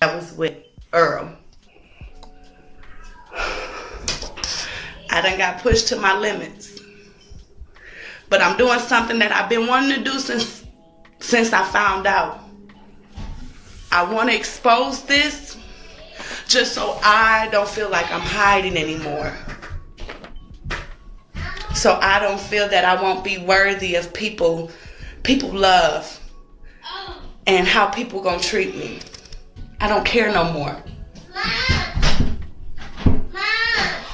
I was with Earl. I done got pushed to my limits. But I'm doing something that I've been wanting to do since I found out. I want to expose this just so I don't feel like I'm hiding anymore. So I don't feel that I won't be worthy of people love and how people gonna treat me. I don't care no more.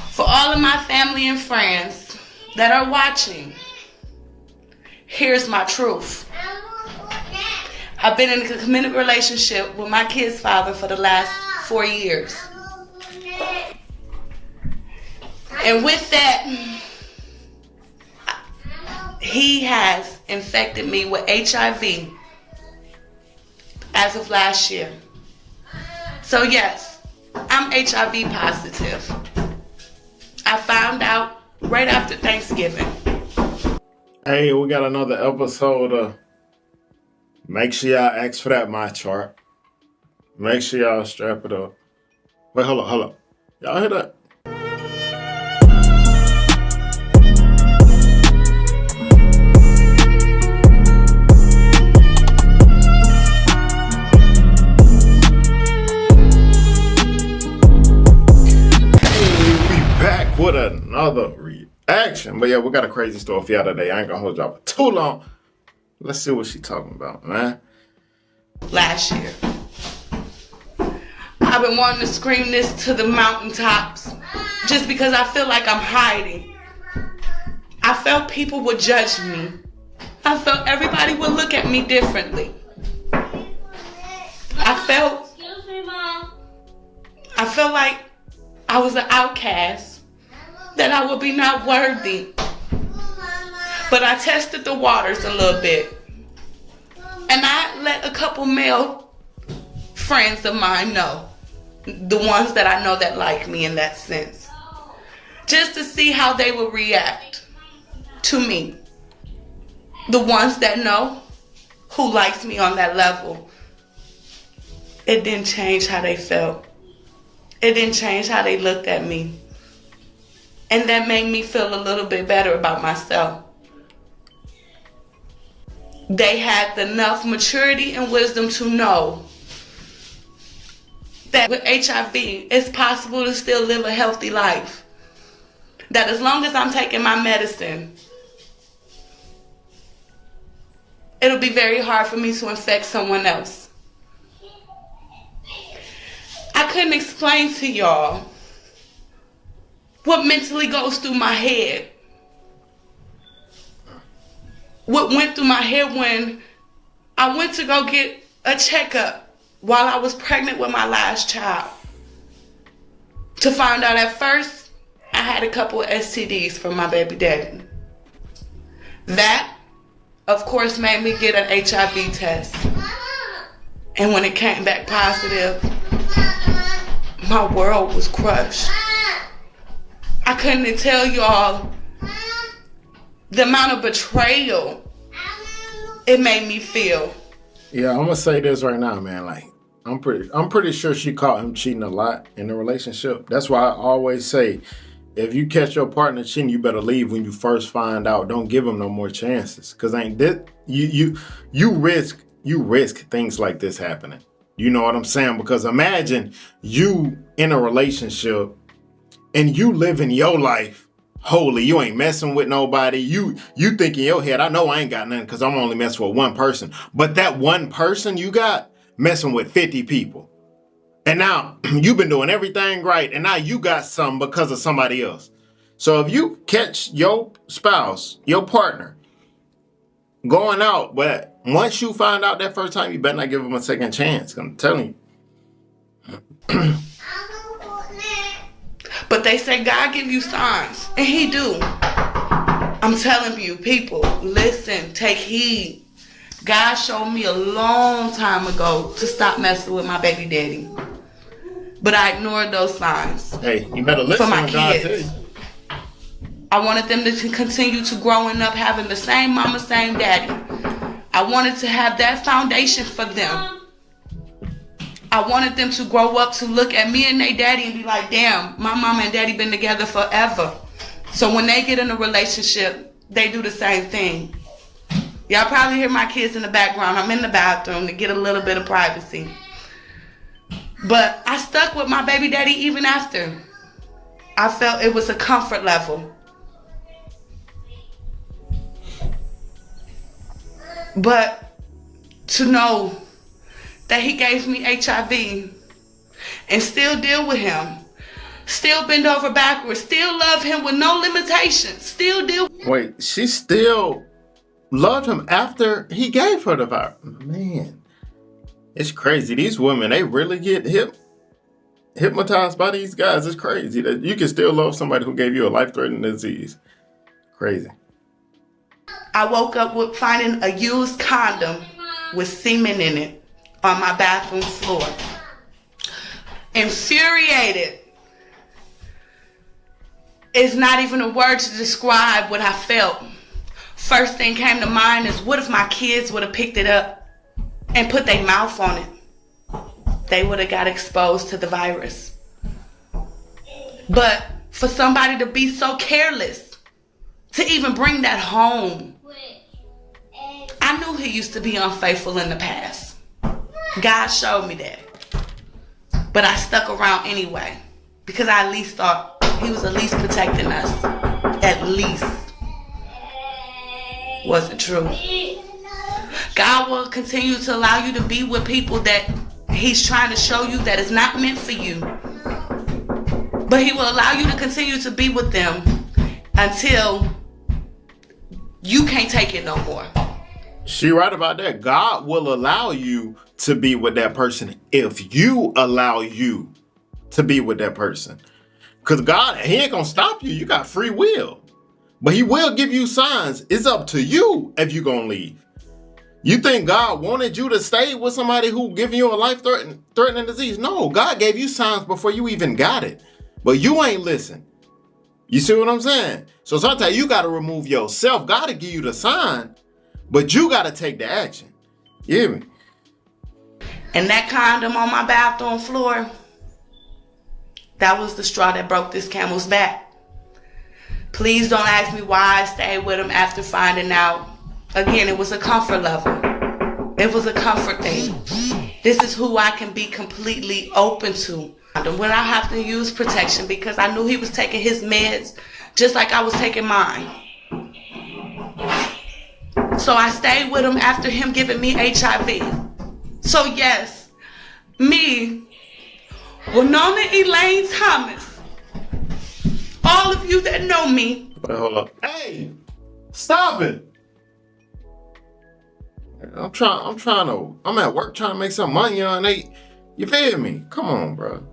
For all of my family and friends that are watching, here's my truth. I've been in a committed relationship with my kid's father for the last 4 years. And with that, he has infected me with HIV as of last year. So yes, I'm HIV positive. I found out right after Thanksgiving. Hey, we got another episode of Make Sure Y'all Ask for That My Chart. Make sure y'all strap it up. Wait, hold up. Y'all hear that? With another reaction. But yeah, we got a crazy story for y'all today. I ain't gonna hold y'all for too long. Let's see what she talking about, man. Last year. I've been wanting to scream this to the mountaintops just because I feel like I'm hiding. I felt people would judge me. I felt everybody would look at me differently. I felt like I was an outcast. That I would be not worthy. But I tested the waters a little bit. And I let a couple male friends of mine know. The ones that I know that like me in that sense. Just to see how they would react to me. The ones that know who likes me on that level. It didn't change how they felt. It didn't change how they looked at me. And that made me feel a little bit better about myself. They had enough maturity and wisdom to know that with HIV, it's possible to still live a healthy life. That as long as I'm taking my medicine, it'll be very hard for me to infect someone else. I couldn't explain to y'all what mentally goes through my head. What went through my head when I went to go get a checkup while I was pregnant with my last child. To find out at first, I had a couple of STDs from my baby daddy. That, of course, made me get an HIV test. And when it came back positive, my world was crushed. I couldn't tell y'all the amount of betrayal it made me feel. Yeah, I'm gonna say this right now, man. Like, I'm pretty sure she caught him cheating a lot in the relationship. That's why I always say, if you catch your partner cheating, you better leave when you first find out. Don't give him no more chances, cause you risk things like this happening. You know what I'm saying? Because imagine you in a relationship. And you living your life holy. You ain't messing with nobody. You think in your head, I know I ain't got nothing because I'm only messing with one person. But that one person you got messing with 50 people. And now you've been doing everything right. And now you got something because of somebody else. So if you catch your spouse, your partner, going out, but once you find out that first time, you better not give them a second chance. I'm telling you. But they say God give you signs, and he do. I'm telling you, people, listen, take heed. God showed me a long time ago to stop messing with my baby daddy. But I ignored those signs. Hey, you better listen for my to God kids. too. I wanted them to continue to growing up having the same mama, same daddy. I wanted to have that foundation for them. I wanted them to grow up to look at me and their daddy and be like, damn, my mama and daddy been together forever. So when they get in a relationship, they do the same thing. Y'all probably hear my kids in the background. I'm in the bathroom to get a little bit of privacy. But I stuck with my baby daddy even after. I felt it was a comfort level. But to know that he gave me HIV and still deal with him, still bend over backwards, still love him with no limitations, still deal. Wait, she still loved him after he gave her the virus? Man, it's crazy. These women, they really get hypnotized by these guys. It's crazy that you can still love somebody who gave you a life-threatening disease. Crazy. I woke up with finding a used condom with semen in it on my bathroom floor. Infuriated is not even a word to describe what I felt. First thing came to mind is, what if my kids would have picked it up and put their mouth on it? They would have got exposed to the virus. But for somebody to be so careless, to even bring that home, I knew he used to be unfaithful in the past. God showed me that. But I stuck around anyway, because I at least thought he was at least protecting us. At least. Wasn't true. God will continue to allow you to be with people that he's trying to show you that it's not meant for you. But he will allow you to continue to be with them until you can't take it no more. She right about that. God will allow you to be with that person if you allow you to be with that person. Because God, he ain't going to stop you. You got free will. But he will give you signs. It's up to you if you're going to leave. You think God wanted you to stay with somebody who giving you a life-threatening disease? No, God gave you signs before you even got it. But you ain't listen. You see what I'm saying? So sometimes you got to remove yourself. God will give you the sign, but you got to take the action. You hear me? And that condom on my bathroom floor, that was the straw that broke this camel's back. Please don't ask me why I stayed with him after finding out. Again, it was a comfort level. It was a comfort thing. This is who I can be completely open to. When I have to use protection, because I knew he was taking his meds just like I was taking mine. So I stayed with him after him giving me HIV. So yes, me, Winona Elaine Thomas, all of you that know me. Hold up. Hey, stop it. I'm at work trying to make some money on it. You feel me? Come on, bro.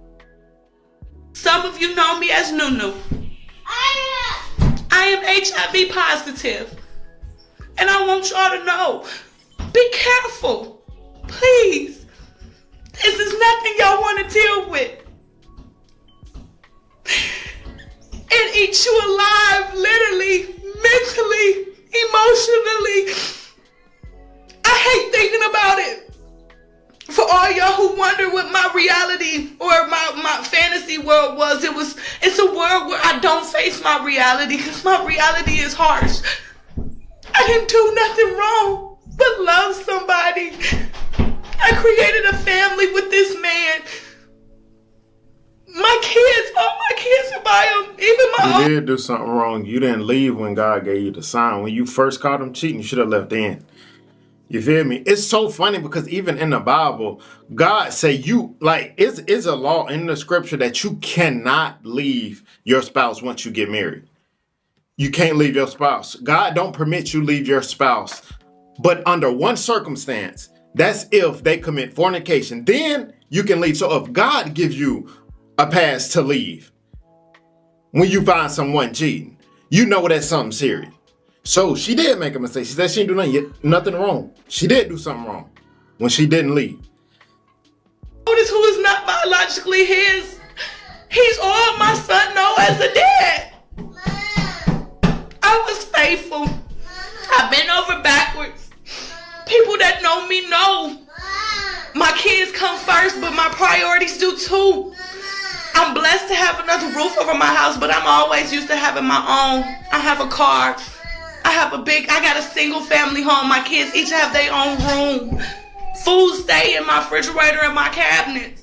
Some of you know me as Nunu. I am HIV positive. And I want y'all to know, be careful. Please. This is nothing y'all want to deal with. It eats you alive, literally, mentally, emotionally. I hate thinking about it. For all y'all who wonder what my reality or my fantasy world was, it's a world where I don't face my reality, because my reality is harsh. I didn't do nothing wrong but love somebody. I created a family with this man. My kids, all my kids are by him, even my own. You did do something wrong. You didn't leave when God gave you the sign. When you first caught him cheating, you should have left in. You feel me? It's so funny because even in the Bible, God say it's a law in the scripture that you cannot leave your spouse once you get married. You can't leave your spouse. God don't permit you leave your spouse. But under one circumstance, that's if they commit fornication. Then you can leave. So if God gives you a pass to leave, when you find someone cheating, you know that's something serious. So she did make a mistake. She said she didn't do nothing wrong. She did do something wrong when she didn't leave. Otis, who is not biologically his, he's all my son knows as a dad. I was faithful. I bent over backwards. People that know me know my kids come first, but my priorities do too. I'm blessed to have another roof over my house, but I'm always used to having my own. I have a car. I got a single family home. My kids each have their own room. Food stay in my refrigerator and my cabinets.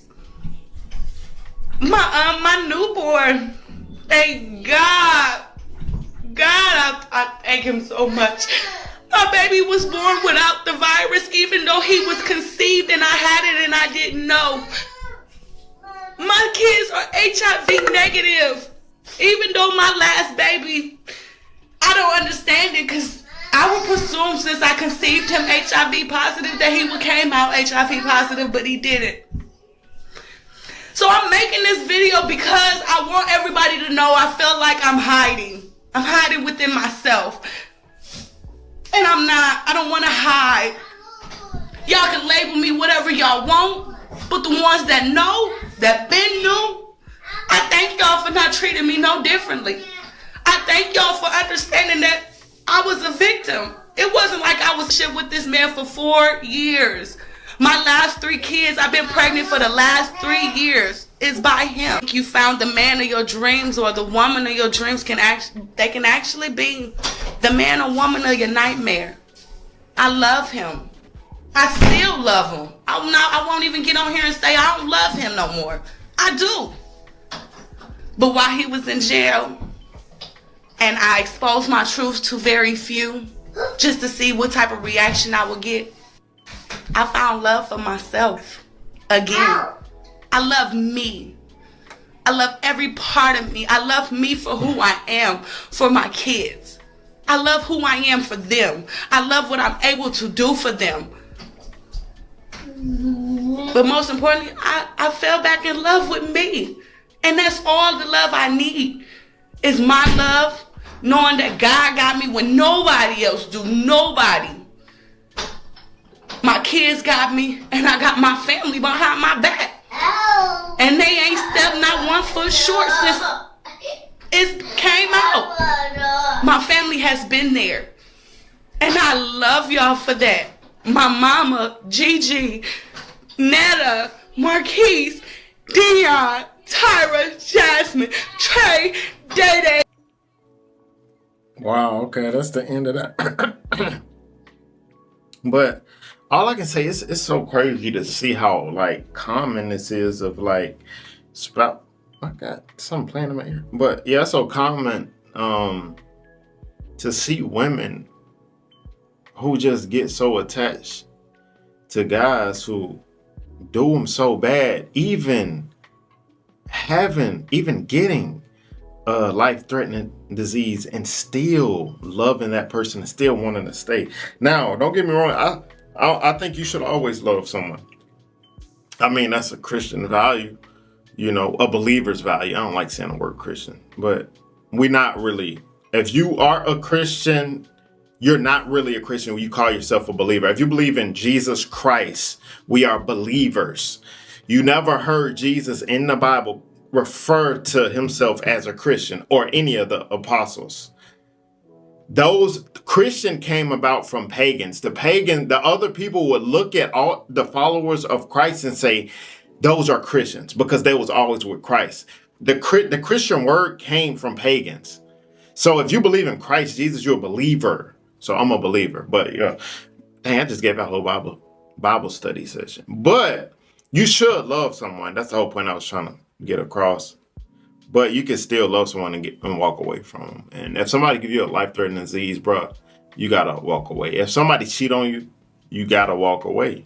My newborn, thank God. I thank him so much. My baby was born without the virus, even though he was conceived and I had it and I didn't know. My kids are HIV negative. Even though my last baby, I don't understand it, because I would presume since I conceived him HIV positive that he came out HIV positive, but he didn't. So I'm making this video because I want everybody to know I feel like I'm hiding. I'm hiding within myself. And I'm not. I don't want to hide. Y'all can label me whatever y'all want, but the ones that know, that been knew, I thank y'all for not treating me no differently. I thank y'all for understanding that I was a victim. It wasn't like I was shit with this man for 4 years. My last 3 kids, I've been pregnant for the last 3 years. It's by him. You found the man of your dreams, or the woman of your dreams can actually be the man or woman of your nightmare. I love him. I still love him. I won't even get on here and say I don't love him no more. I do. But while he was in jail, and I exposed my truth to very few, just to see what type of reaction I would get, I found love for myself again. I love me. I love every part of me. I love me for who I am for my kids. I love who I am for them. I love what I'm able to do for them. But most importantly, I fell back in love with me. And that's all the love I need, is my love, knowing that God got me when nobody else do. Nobody. My kids got me, and I got my family behind my back. And they ain't stepped not 1 foot short since it came out. My family has been there. And I love y'all for that. My mama, Gigi, Netta, Marquise, Dion, Tyra, Jasmine, Trey, Day. Wow, okay, that's the end of that. But all I can say is it's so crazy to see how like common this is of like spout. I got something playing in my ear. But yeah, it's so common to see women who just get so attached to guys who do them so bad, even getting a life-threatening disease and still loving that person and still wanting to stay. Now, don't get me wrong. I think you should always love someone. I mean, that's a Christian value, a believer's value. I don't like saying the word Christian, but we're not really. If you are a Christian, you're not really a Christian when you call yourself a believer. If you believe in Jesus Christ, we are believers. You never heard Jesus in the Bible refer to himself as a Christian or any of the apostles. Those Christian came about from pagans. The other people would look at all the followers of Christ and say, those are Christians, because they was always with Christ. The Christian word came from pagans. So if you believe in Christ Jesus, you're a believer. So I'm a believer. But dang, I just gave out a whole Bible study session. But you should love someone. That's the whole point I was trying to get across. But you can still love someone and walk away from them. And if somebody give you a life-threatening disease, bro, you gotta walk away. If somebody cheat on you, you gotta walk away.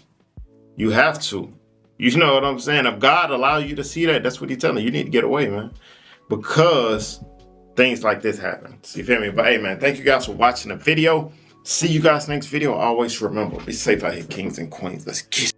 You have to. You know what I'm saying? If God allow you to see that, that's what he's telling you. You need to get away, man. Because things like this happen. You feel me? But hey, man, thank you guys for watching the video. See you guys next video. Always remember, be safe out here, kings and queens. Let's kiss.